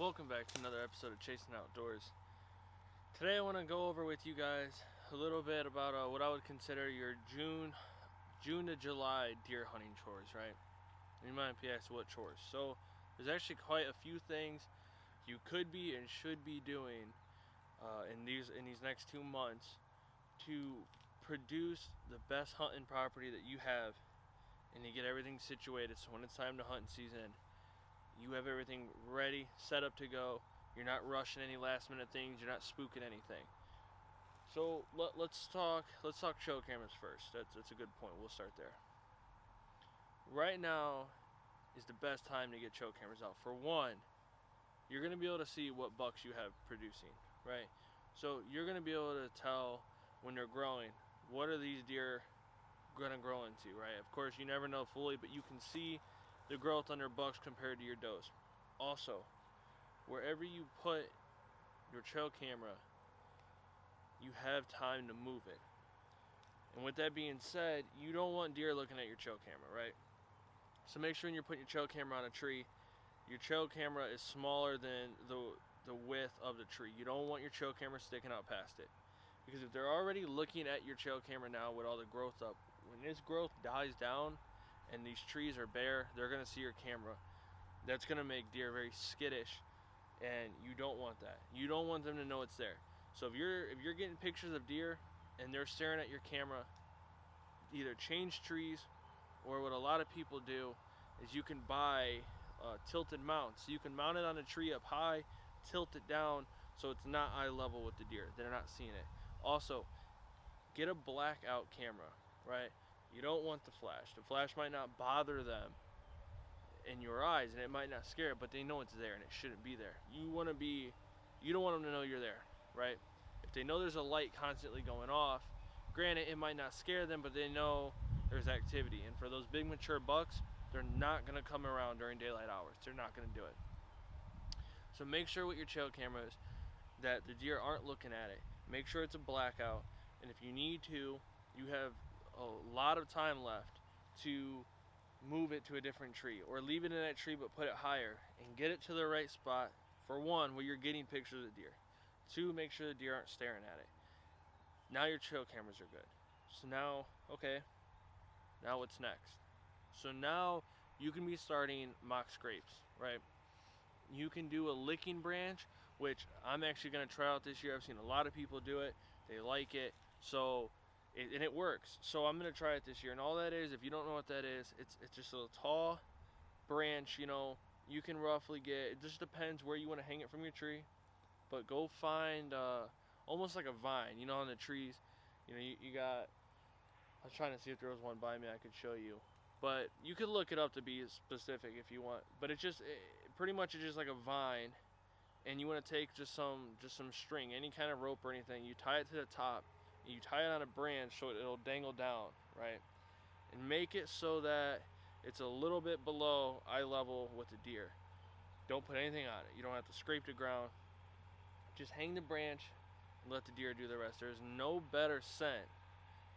Welcome back to another episode of Chasing Outdoors. Today I want to go over with you guys a little bit about what I would consider your June to July deer hunting chores, right? And you might be asking what chores. So there's actually quite a few things you could be and should be doing in these next 2 months to produce the best hunting property that you have and to get everything situated so when it's time to hunt in season, you have everything ready, set up to go. You're not rushing any last minute things. You're not spooking anything. So let's talk trail cameras first. That's a good point. We'll start there. Right now is the best time to get trail cameras out. For one, you're going to be able to see what bucks you have producing, right? So you're going to be able to tell when they're growing, what are these deer going to grow into, right? Of course, you never know fully, but you can see the growth on their bucks compared to your does. Also, wherever you put your trail camera, you have time to move it. And with that being said, you don't want deer looking at your trail camera, right? So make sure when you're putting your trail camera on a tree, your trail camera is smaller than the width of the tree. You don't want your trail camera sticking out past it. Because if they're already looking at your trail camera now with all the growth up, when this growth dies down and these trees are bare, they're going to see your camera. That's going to make deer very skittish, and you don't want that. You don't want them to know it's there. So if you're getting pictures of deer and they're staring at your camera, either change trees, or what a lot of people do is you can buy tilted mounts. You can mount it on a tree up high, tilt it down so it's not eye level with the deer. They're not seeing it. Also, get a blackout camera, right? You don't want the flash. The flash might not bother them in your eyes, and it might not scare it, but they know it's there and it shouldn't be there. You don't want them to know you're there, right? If they know there's a light constantly going off, granted, it might not scare them, but they know there's activity. And for those big mature bucks, they're not going to come around during daylight hours. They're not going to do it. So make sure with your trail cameras that the deer aren't looking at it. Make sure it's a blackout, and if you need to, you have a lot of time left to move it to a different tree, or leave it in that tree but put it higher and get it to the right spot. For one, where you're getting pictures of the deer. Two, make sure the deer aren't staring at it. Now your trail cameras are good. So now what's next? So now you can be starting mock scrapes, right? You can do a licking branch, which I'm actually going to try out this year. I've seen a lot of people do it. They like it. And it works. So I'm going to try it this year. And all that is, if you don't know what that is, it's just a little tall branch, you can roughly get, it just depends where you want to hang it from your tree. But go find almost like a vine, on the trees. You got, I was trying to see if there was one by me I could show you. But you could look it up to be specific if you want. But pretty much it's just like a vine. And you want to take just some string, any kind of rope or anything. You tie it to the top. You tie it on a branch so it'll dangle down, right? And make it so that it's a little bit below eye level with the deer. Don't put anything on it. You don't have to scrape the ground. Just hang the branch and let the deer do the rest. There's no better scent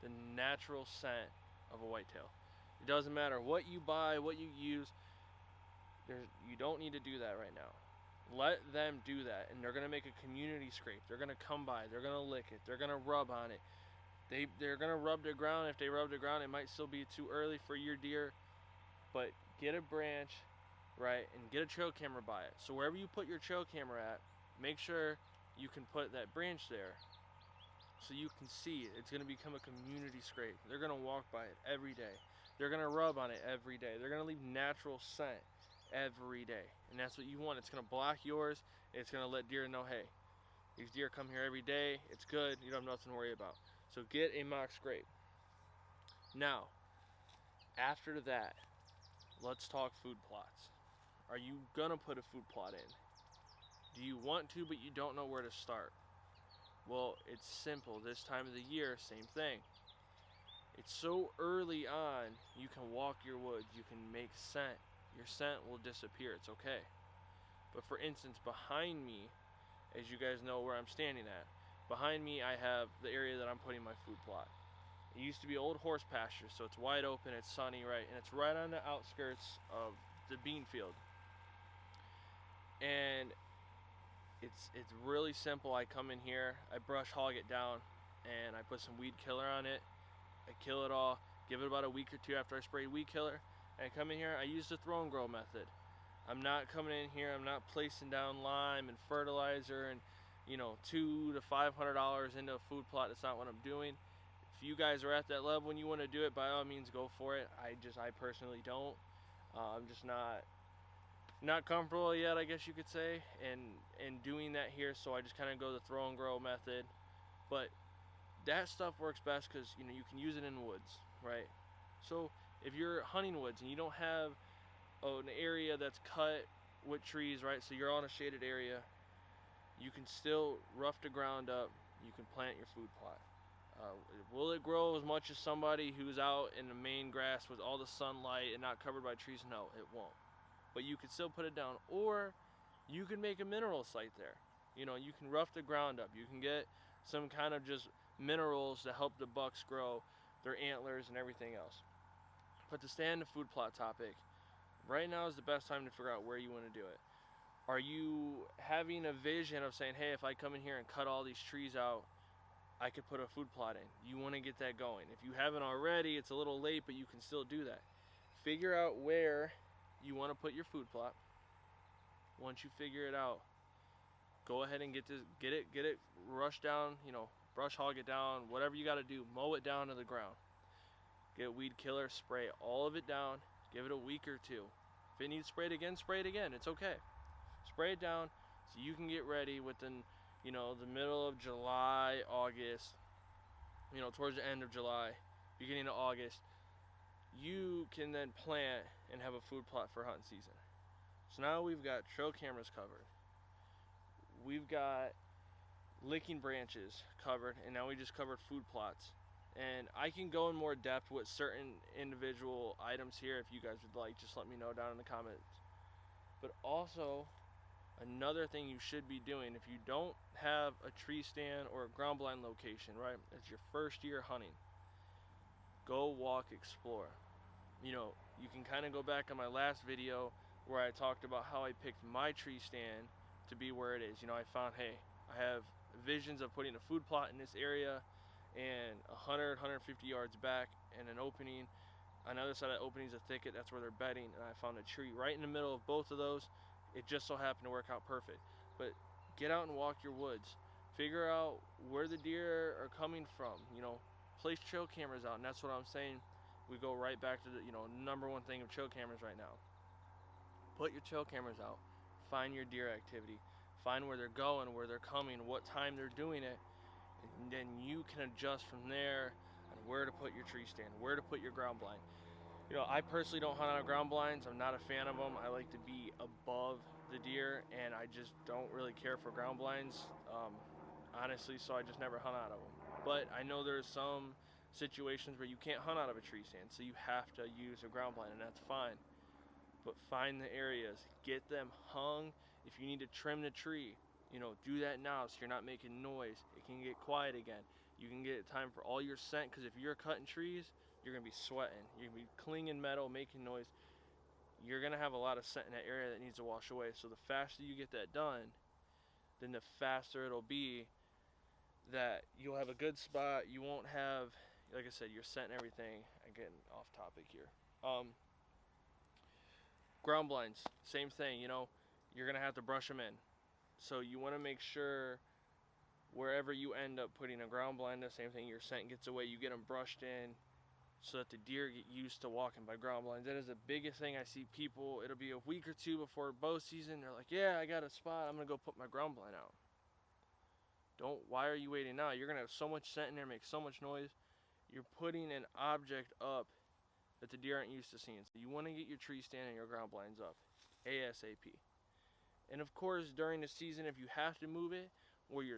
than natural scent of a whitetail. It doesn't matter what you buy, what you use. You don't need to do that right now. Let them do that, and they're going to make a community scrape. They're going to come by. They're going to lick it. They're going to rub on it. They're going to rub the ground. If they rub the ground, it might still be too early for your deer. But get a branch, right, and get a trail camera by it. So wherever you put your trail camera at, make sure you can put that branch there so you can see it. It's going to become a community scrape. They're going to walk by it every day. They're going to rub on it every day. They're going to leave natural scent every day, and that's what you want. It's going to block yours. It's going to let deer know, hey, these deer come here every day. It's good. You don't have nothing to worry about. So get a mock scrape. Now, after that, let's talk food plots. Are you going to put a food plot in? Do you want to, but you don't know where to start? Well, it's simple. This time of the year, same thing. It's so early on, you can walk your woods. You can make scent. Your scent will disappear. It's okay. But for instance, behind me, as you guys know where I'm standing at, behind me I have the area that I'm putting my food plot. It used to be old horse pasture, so it's wide open, it's sunny, right? And it's right on the outskirts of the bean field. And It's really simple. I come in here, I brush hog it down, and I put some weed killer on it. I kill it all, give it about a week or two after I spray weed killer, and I come in here, I use the throw and grow method. I'm not coming in here, I'm not placing down lime and fertilizer and $200 to $500 into a food plot. That's not what I'm doing. If you guys are at that level and you want to do it, by all means go for it. I personally don't. I'm just not comfortable yet, I guess you could say, and doing that here, so I just kind of go the throw and grow method. But that stuff works best because you can use it in woods, right? So if you're hunting woods and you don't have an area that's cut with trees, right, so you're on a shaded area, you can still rough the ground up, you can plant your food plot. Will it grow as much as somebody who's out in the main grass with all the sunlight and not covered by trees? No, it won't. But you can still put it down, or you can make a mineral site there. You can rough the ground up. You can get some kind of just minerals to help the bucks grow their antlers and everything else. But to stay on the food plot topic, right now is the best time to figure out where you want to do it. Are you having a vision of saying, hey, if I come in here and cut all these trees out, I could put a food plot in? You want to get that going. If you haven't already, it's a little late, but you can still do that. Figure out where you want to put your food plot. Once you figure it out, go ahead and get it rushed down, brush hog it down, whatever you got to do, mow it down to the ground. Get weed killer, spray all of it down, give it a week or two. If it needs sprayed again, spray it again. It's okay. Spray it down so you can get ready within the middle of July, August, towards the end of July, beginning of August. You can then plant and have a food plot for hunting season. So now we've got trail cameras covered. We've got licking branches covered, and now we just covered food plots. And I can go in more depth with certain individual items here if you guys would like. Just let me know down in the comments. But also, another thing you should be doing, if you don't have a tree stand or a ground blind location, right, it's your first year hunting, go walk, explore. You can kind of go back on my last video where I talked about how I picked my tree stand to be where it is. I found, hey, I have visions of putting a food plot in this area, and 100, 150 yards back and an opening. On the other side of that opening is a thicket, that's where they're bedding, and I found a tree right in the middle of both of those. It just so happened to work out perfect. But get out and walk your woods. Figure out where the deer are coming from. Place trail cameras out, and that's what I'm saying. We go right back to the number one thing of trail cameras right now. Put your trail cameras out. Find your deer activity. Find where they're going, where they're coming, what time they're doing it, and then you can adjust from there on where to put your tree stand, where to put your ground blind. I personally don't hunt out of ground blinds. I'm not a fan of them. I like to be above the deer, and I just don't really care for ground blinds, honestly, so I just never hunt out of them. But I know there's some situations where you can't hunt out of a tree stand, so you have to use a ground blind, and that's fine. But find the areas, get them hung. If you need to trim the tree, do that now so you're not making noise. It can get quiet again. You can get time for all your scent, because if you're cutting trees, you're going to be sweating. You're going to be clinging metal, making noise. You're going to have a lot of scent in that area that needs to wash away. So the faster you get that done, then the faster it'll be that you'll have a good spot. You won't have, like I said, your scent and everything. I'm getting off topic here. Ground blinds, same thing. You're going to have to brush them in. So you want to make sure wherever you end up putting a ground blind, the same thing, your scent gets away, you get them brushed in so that the deer get used to walking by ground blinds. That is the biggest thing I see people. It'll be a week or two before bow season. They're like, yeah, I got a spot. I'm going to go put my ground blind out. Why are you waiting now? You're going to have so much scent in there, make so much noise. You're putting an object up that the deer aren't used to seeing. So you want to get your tree stand and your ground blinds up ASAP. And of course, during the season, if you have to move it, or you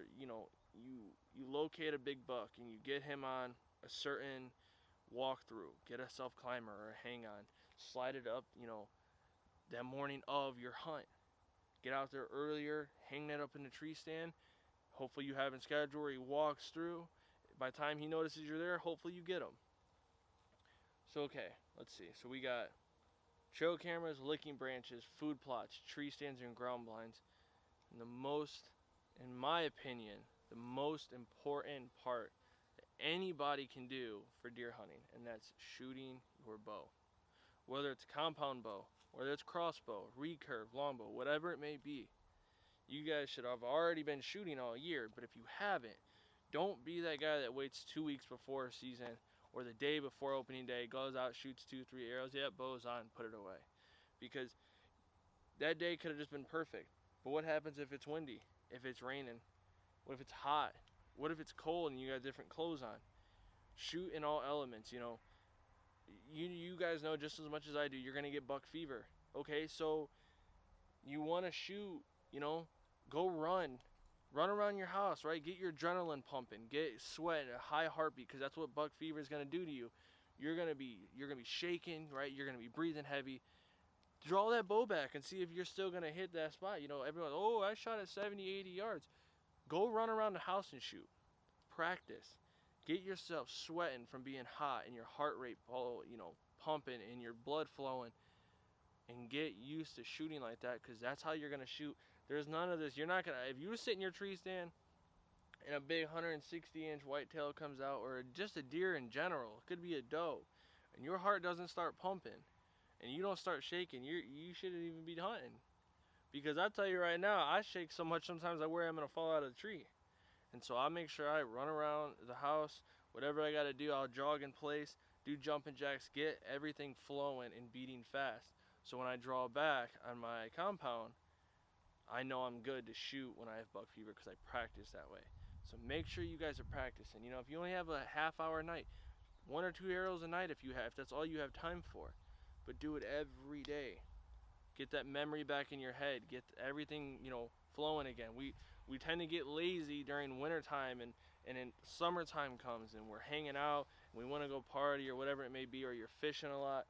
locate a big buck and you get him on a certain walkthrough, get a self climber or a hang on, slide it up, that morning of your hunt. Get out there earlier, hang that up in the tree stand. Hopefully you have him scheduled where he walks through. By the time he notices you're there, hopefully you get him. So okay, let's see. So we got trail cameras, licking branches, food plots, tree stands, and ground blinds. And the most in my opinion, the most important part that anybody can do for deer hunting, and that's shooting your bow. Whether it's a compound bow, whether it's crossbow, recurve, longbow, whatever it may be. You guys should have already been shooting all year, but if you haven't, don't be that guy that waits 2 weeks before season or the day before opening day, goes out, shoots 2, 3 arrows, yep, bow's on, put it away. Because that day could have just been perfect. But what happens if it's windy? If it's raining? What if it's hot? What if it's cold and you got different clothes on? Shoot in all elements, you know. You guys know just as much as I do, you're going to get buck fever. Okay, so you want to shoot, you know, go run. Run around your house, right? Get your adrenaline pumping. Get sweat, a high heartbeat, because that's what buck fever is going to do to you. You're going to be shaking, right? You're going to be breathing heavy. Draw that bow back and see if you're still going to hit that spot. You know, everyone, oh, I shot at 70, 80 yards. Go run around the house and shoot. Practice. Get yourself sweating from being hot and your heart rate, you know, pumping and your blood flowing. And get used to shooting like that, because that's how you're going to shoot. There's none of this. You're not going to, if you sit in your tree stand and a big 160-inch whitetail comes out, or just a deer in general, it could be a doe, and your heart doesn't start pumping and you don't start shaking, you shouldn't even be hunting. Because I tell you right now, I shake so much sometimes I worry I'm going to fall out of the tree. And so I make sure I run around the house, whatever I got to do, I'll jog in place, do jumping jacks, get everything flowing and beating fast. So when I draw back on my compound, I know I'm good to shoot when I have buck fever, because I practice that way. So make sure you guys are practicing. You know, if you only have a half hour a night, 1 or 2 arrows a night if that's all you have time for. But do it every day. Get that memory back in your head. Get everything, you know, flowing again. We tend to get lazy during wintertime, and then summertime comes and we're hanging out and we want to go party or whatever it may be, or you're fishing a lot.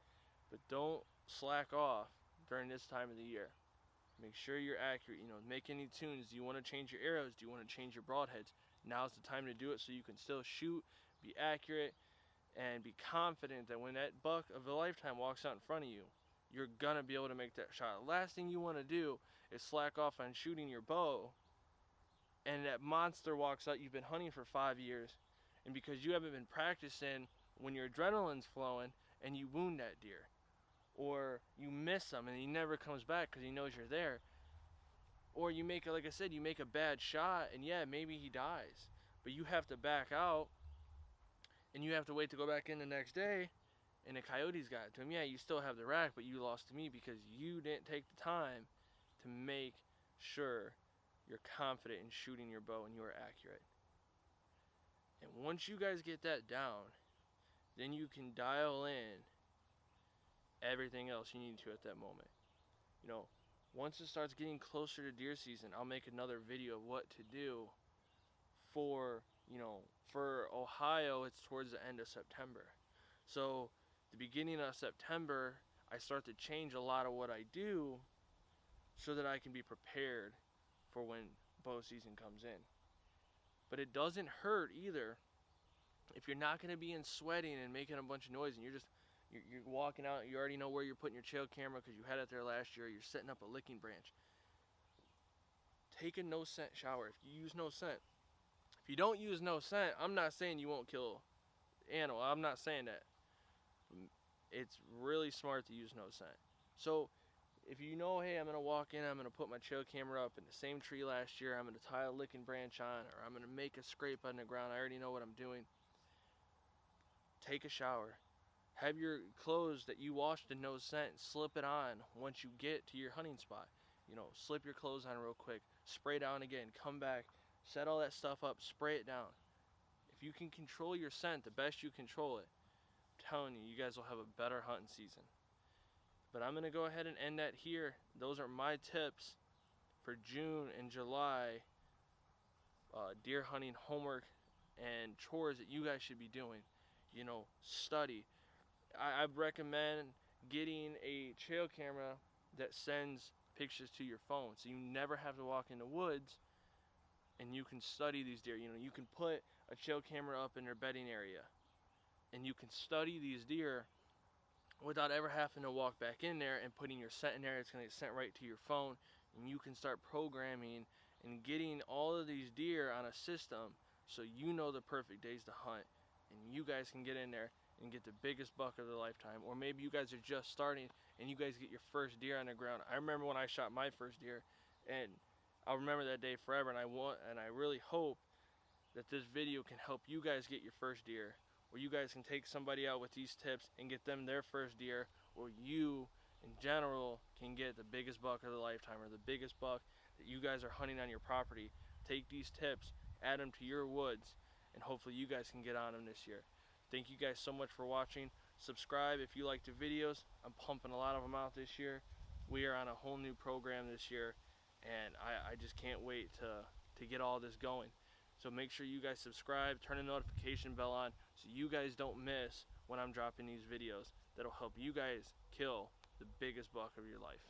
But don't slack off during this time of the year. Make sure you're accurate. You know, make any tunes. Do you want to change your arrows? Do you want to change your broadheads? Now's the time to do it, so you can still shoot, be accurate, and be confident that when that buck of a lifetime walks out in front of you, you're gonna be able to make that shot. Last thing you want to do is slack off on shooting your bow, and that monster walks out. You've been hunting for 5 years, and because you haven't been practicing, when your adrenaline's flowing, and you wound that deer. Or you miss him and he never comes back because he knows you're there. Or you make, like I said, you make a bad shot, and yeah, maybe he dies. But you have to back out, and you have to wait to go back in the next day, and the coyotes got to him. Yeah, you still have the rack, but you lost to me because you didn't take the time to make sure you're confident in shooting your bow and you are accurate. And once you guys get that down, then you can dial in everything else you need to at that moment. You know, once it starts getting closer to deer season, I'll make another video of what to do for, you know, for Ohio, it's towards the end of September. So the beginning of September, I start to change a lot of what I do so that I can be prepared for when bow season comes in. But it doesn't hurt either if you're not going to be in sweating and making a bunch of noise, and you're walking out, you already know where you're putting your trail camera because you had it there last year, you're setting up a licking branch. Take a no scent shower if you use no scent. If you don't use no scent, I'm not saying you won't kill animal. I'm not saying that. It's really smart to use no scent. So if you know, hey, I'm going to walk in, I'm going to put my trail camera up in the same tree last year, I'm going to tie a licking branch on, or I'm going to make a scrape on the ground, I already know what I'm doing. Take a shower. Have your clothes that you washed in no scent, slip it on once you get to your hunting spot. You know, slip your clothes on real quick, spray down again, come back, set all that stuff up, spray it down. If you can control your scent the best you control it, I'm telling you, you guys will have a better hunting season. But I'm going to go ahead and end that here. Those are my tips for June and July deer hunting homework and chores that you guys should be doing. You know, study. I recommend getting a trail camera that sends pictures to your phone, so you never have to walk in the woods, and you can study these deer. You know, you can put a trail camera up in their bedding area, and you can study these deer without ever having to walk back in there and putting your scent in there. It's going to get sent right to your phone, and you can start programming and getting all of these deer on a system so you know the perfect days to hunt, and you guys can get in there and get the biggest buck of their lifetime. Or maybe you guys are just starting and you guys get your first deer on the ground. I remember when I shot my first deer, and I'll remember that day forever, and I really hope that this video can help you guys get your first deer, or you guys can take somebody out with these tips and get them their first deer, or you in general can get the biggest buck of their lifetime, or the biggest buck that you guys are hunting on your property. Take these tips, add them to your woods, and hopefully you guys can get on them this year. Thank you guys so much for watching. Subscribe if you like the videos. I'm pumping a lot of them out this year. We are on a whole new program this year, and I just can't wait to get all this going. So make sure you guys subscribe, turn the notification bell on so you guys don't miss when I'm dropping these videos. That'll help you guys kill the biggest buck of your life.